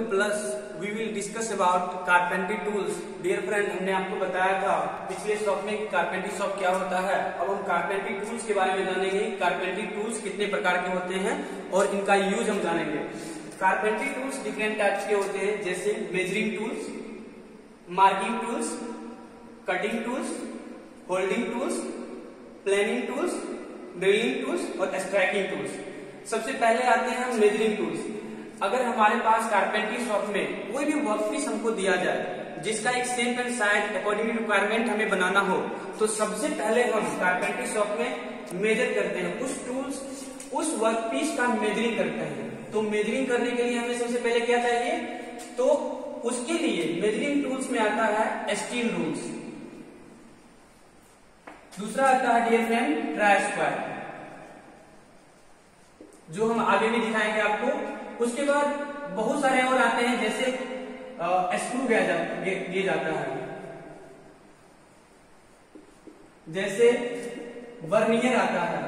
Plus we will discuss about carpentry tools. Dear friend, हमने आपको बताया था पिछले शॉप में कारपेंट्री शॉप क्या होता है। अब हम कारपेंट्री टूल्स के बारे में जानेंगे। कारपेंट्री टूल्स कितने प्रकार के होते हैं और इनका यूज हम जानेंगे। कारपेंट्री टूल्स डिफरेंट टाइप्स के होते हैं, जैसे measuring tools, marking tools, cutting tools, holding tools, planning tools, drilling tools और स्ट्राइकिंग टूल्स। सबसे पहले आते हैं हम मेजरिंग टूल्स। अगर हमारे पास कारपेंट्री शॉप में कोई भी वर्कपीस हमको दिया जाए जिसका एक shape and size according to requirement हमें बनाना हो, तो सबसे पहले हम कारपेंट्री शॉप में मेजर करते हैं, उस वर्कपीस का मेजरिंग करते हैं। तो मेजरिंग करने के लिए हमें सबसे पहले क्या चाहिए, तो उसके लिए मेजरिंग टूल्स में आता है स्टील रूल्स। दूसरा आता है डियर फ्रेंड ट्राई स्क्वायर, जो हम आगे भी दिखाएंगे आपको। उसके बाद बहुत सारे और आते हैं, जैसे स्क्रू दिया जाता है, जैसे वर्नियर आता है,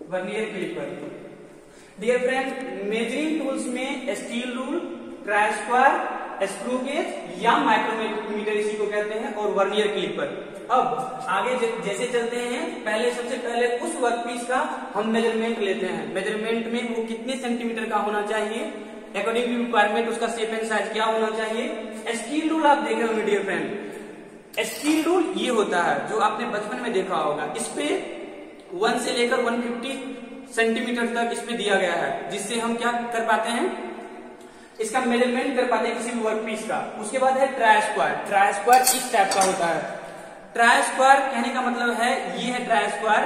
vernier caliper. Dear friend, measuring tools में steel rule, try square, screw gauge या माइक्रोमीटर इसी को कहते हैं, और वर्नियर क्लिपर। अब आगे जैसे चलते हैं, सबसे पहले उस वर्कपीस का हम मेजरमेंट लेते हैं। मेजरमेंट में वो कितने सेंटीमीटर का होना चाहिए, अकॉर्डिंग टू रिक्वायरमेंट उसका शेप एंड साइज क्या होना चाहिए। स्टील रूल आप देख रहे होंगे डियर फ्रेंड, स्टील रूल ये होता है जो आपने बचपन में देखा होगा। इस पे 1 से लेकर 150 सेंटीमीटर तक इसमें दिया गया है, जिससे हम क्या कर पाते हैं, इसका मेजरमेंट कर पाते हैं किसी भी वर्कपीस का। उसके बाद है ट्राई स्क्वायर। ट्राई स्क्वायर इस टाइप का होता है। ट्राई स्क्वायर कहने का मतलब है, ये है ट्राई स्क्वायर।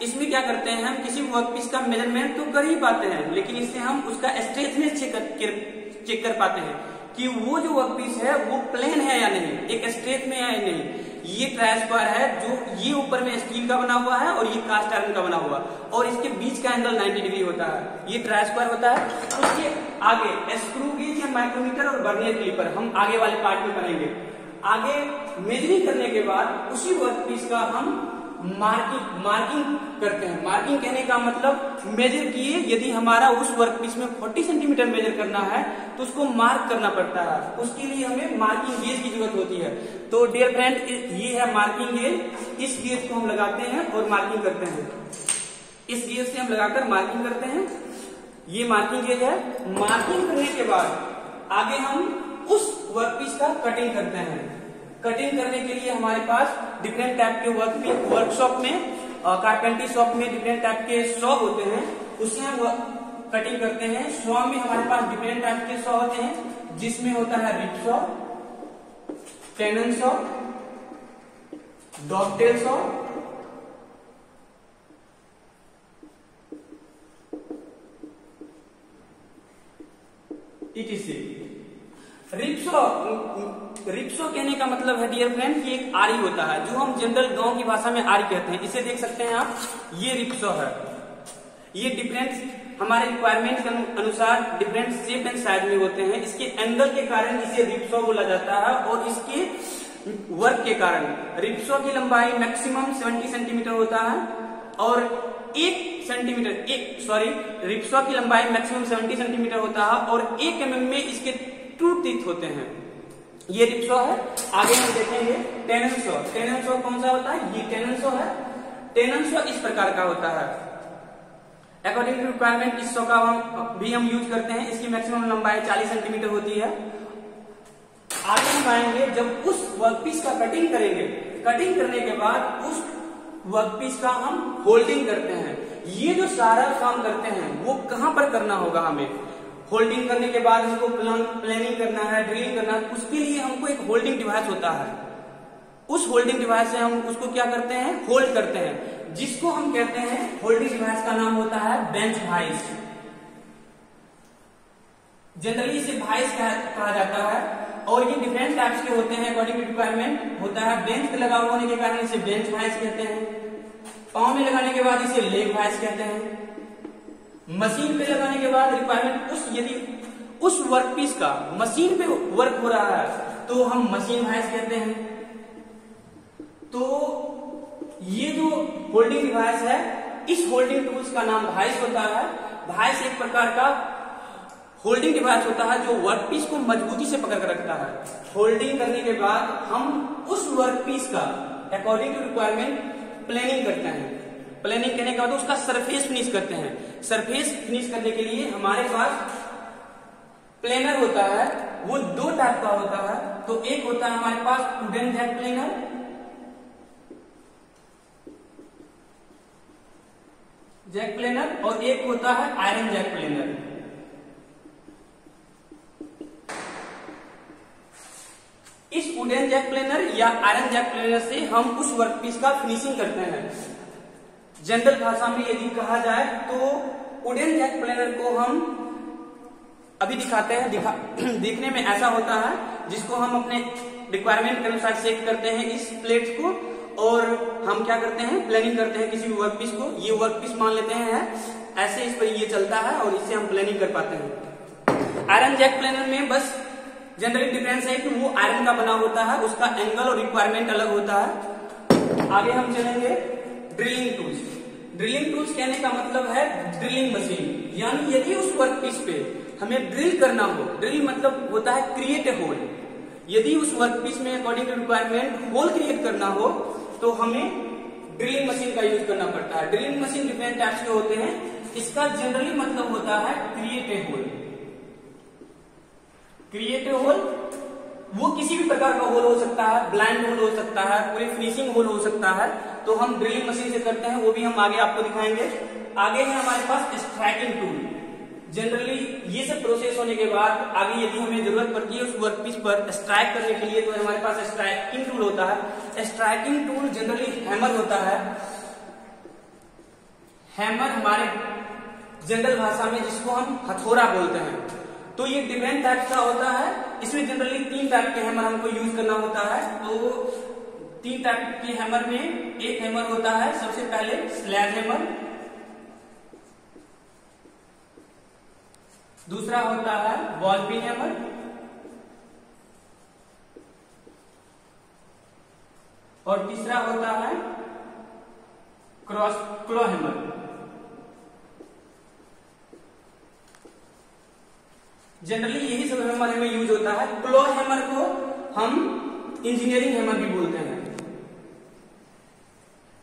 इसमें क्या करते हैं, हम किसी वर्कपीस का मेजरमेंट तो कर ही पाते हैं, लेकिन इससे हम उसका स्ट्रेचनेस चेक कर पाते हैं कि वो जो वर्कपीस है वो प्लेन है या नहीं, एक स्ट्रेट में है या नहीं। ये ट्राई स्क्वायर है, जो ये ऊपर में स्टील का बना हुआ है और ये कास्ट आयरन का बना हुआ, और इसके बीच का एंगल 90 डिग्री होता है। ये ट्राई स्क्वायर होता है। उसके आगे स्क्रू गेज या माइक्रोमीटर और वर्नियर क्लिपर हम आगे वाले पार्ट में करेंगे। आगे मेजरिंग करने के बाद उसी वर्कपीस का हम मार्किंग करते हैं। मार्किंग कहने का मतलब मेजर किए, यदि हमारा उस वर्कपीस में 40 सेंटीमीटर मेजर करना है तो उसको मार्क करना पड़ता है। उसके लिए हमें मार्किंग गेज की जरूरत होती है। तो डियर फ्रेंड, ये है मार्किंग गेज। इस गेज को हम लगाते हैं और मार्किंग करते हैं। इस गेज से हम लगाकर मार्किंग करते हैं। ये मार्किंग गेज है। मार्किंग करने के बाद आगे हम उस वर्कपीस का कटिंग करते हैं। कटिंग करने के लिए हमारे पास डिफरेंट टाइप के वर्कशॉप में, कारपेंट्री शॉप में डिफरेंट टाइप के सॉ होते हैं, उससे हम कटिंग करते हैं। सॉ में हमारे पास डिफरेंट टाइप के सॉ होते हैं, जिसमें होता है rip saw, tenon saw, dovetail saw, etc। Ripsaw कहने का मतलब है डियर फ्रेंड कि एक आरी होता है, जो हम जनरल गांव की भाषा में आरी कहते हैं। इसे देख सकते हैं आप, ये रिप्सो है। ये डिफरेंट हमारे रिक्वायरमेंट के अनुसार डिफरेंट शेप एंड साइज में होते हैं। इसके एंगल के कारण इसे रिप्सो बोला जाता है, और इसके वर्क के कारण। रिप्सो की लंबाई मैक्सिमम 70 सेंटीमीटर होता है, और रिप्सो की लंबाई मैक्सिमम 70 सेंटीमीटर होता है, और 1 mm में इसके 2 टीथ होते हैं। ये रिप्सो है। आगे हम देखेंगे टेनन सॉ। टेनन सॉ कौन सा होता है, ये टेनन सॉ है। टेनन सॉ इस प्रकार का होता है। अकॉर्डिंग टू रिक्वायरमेंट इस सॉ का हम यूज करते हैं। इसकी मैक्सिमम लंबाई 40 सेंटीमीटर होती है। आगे हम आएंगे जब उस वर्कपीस का कटिंग करेंगे। कटिंग करने के बाद उस वर्कपीस का हम होल्डिंग करते हैं। ये जो सारा काम करते हैं वो कहां पर करना होगा हमें। होल्डिंग करने के बाद हमको प्लानिंग करना है, ड्रिलिंग करना है, उसके लिए हमको एक होल्डिंग डिवाइस होता है। उस होल्डिंग डिवाइस से हम उसको क्या करते हैं, होल्ड करते हैं, जिसको हम कहते हैं, होल्डिंग डिवाइस का नाम होता है बेंच वाइस। जनरली इसे वाइस कहा जाता है, और ये डिफरेंट टाइप्स के होते हैं अकॉर्डिंग टू रिक्वायरमेंट होता है। बेंच पे लगा होने के कारण इसे बेंच वाइस कहते हैं। पांव में लगाने के बाद इसे लेग वाइस कहते हैं। मशीन पे लगाने के बाद रिक्वायरमेंट यदि उस वर्कपीस का मशीन पे वर्क हो रहा है तो हम मशीन वाइस कहते हैं। तो ये जो होल्डिंग डिवाइस है, इस होल्डिंग टूल्स का नाम वाइस होता है। वाइस एक प्रकार का होल्डिंग डिवाइस होता है जो वर्कपीस को मजबूती से पकड़ कर रखता है। होल्डिंग करने के बाद हम उस वर्कपीस का अकॉर्डिंग टू रिक्वायरमेंट प्लानिंग करते हैं। प्लानिंग करने के बाद उसका सरफेस फिनिश करते हैं। सरफेस फिनिश करने के लिए हमारे पास प्लेनर होता है, वो दो टाइप का होता है। तो एक होता है हमारे पास वुडन जैक प्लेनर, और एक होता है आयरन जैक प्लेनर। इस वुडन जैक प्लेनर या आयरन जैक प्लेनर से हम उस वर्कपीस का फिनिशिंग करते हैं। जनरल भाषा में यदि कहा जाए तो वुडन जैक प्लेनर को हम अभी दिखाते हैं। देखने में ऐसा होता है जिसको हम अपने रिक्वायरमेंट के अनुसार सेट करते हैं इस प्लेट को, और हम क्या करते हैं, प्लानिंग करते हैं किसी भी वर्कपीस को। ये वर्कपीस मान लेते हैं ऐसे, इस पर ये चलता है और इससे हम प्लानिंग कर पाते हैं। आयरन जैक प्लेनर में बस जनरली डिफरेंस है कि वो आयरन का बना होता है, उसका एंगल और रिक्वायरमेंट अलग होता है। आगे हम चलेंगे ड्रिलिंग टूल्स। ड्रिलिंग टूल्स कहने का मतलब है ड्रिलिंग मशीन, यानी यदि उस वर्कपीस पे हमें ड्रिल करना हो, ड्रिल मतलब होता है क्रिएट ए होल। यदि उस वर्कपीस में according to requirement hole create करना हो तो हमें ड्रिलिंग मशीन का यूज करना पड़ता है। ड्रिलिंग मशीन डिफरेंट टाइप्स के होते हैं। इसका जनरली मतलब होता है create a hole. Create a hole वो किसी भी प्रकार का होल हो सकता है, ब्लाइंड होल हो सकता है, पूरे फिनिशिंग होल हो सकता है। तो हम ड्रिलिंग मशीन से करते हैं, वो भी हम आगे आपको दिखाएंगे। आगे है हमारे पास स्ट्राइकिंग टूल। जनरली ये सब प्रोसेस होने के बाद आगे यदि हमें जरूरत पड़ती है उस वर्कपीस पर स्ट्राइक करने के लिए, तो हमारे पास स्ट्राइकिंग टूल होता है। स्ट्राइकिंग टूल जनरली हैमर होता है। हैमर हमारे जनरल भाषा में जिसको हम हथौड़ा बोलते हैं। तो ये डिफरेंट टाइप का होता है। इसमें जनरली 3 टाइप के हैमर हमको यूज करना होता है। तो 3 टाइप के हैमर में एक हैमर होता है सबसे पहले स्लैज हैमर, दूसरा होता है बॉल पिन हैमर, और तीसरा होता है क्लॉ हैमर। जनरली यही सब हैमर हमें यूज होता है। क्लॉ हैमर को हम इंजीनियरिंग हैमर भी बोलते हैं।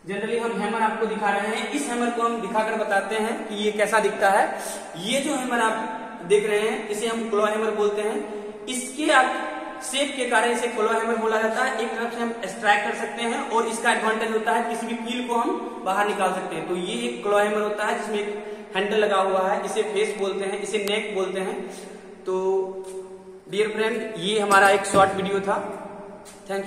जनरली हम हैमर आपको दिखा रहे हैं, इस हैमर को हम दिखाकर बताते हैं कि ये कैसा दिखता है। ये जो हैमर आप देख रहे हैं इसे हम क्लॉ हैमर बोलते हैं। इसके शेप के कारण इसे क्लॉ हैमर बोला जाता है। एक तरफ से हम एक्सट्रैक्ट कर सकते हैं और इसका एडवांटेज होता है किसी भी कील को हम बाहर निकाल सकते हैं। तो ये एक क्लॉ हैमर होता है जिसमें एक हैंडल लगा हुआ है। इसे फेस बोलते हैं, इसे नेक बोलते हैं। तो डियर फ्रेंड, ये हमारा एक शॉर्ट वीडियो था। Thank you.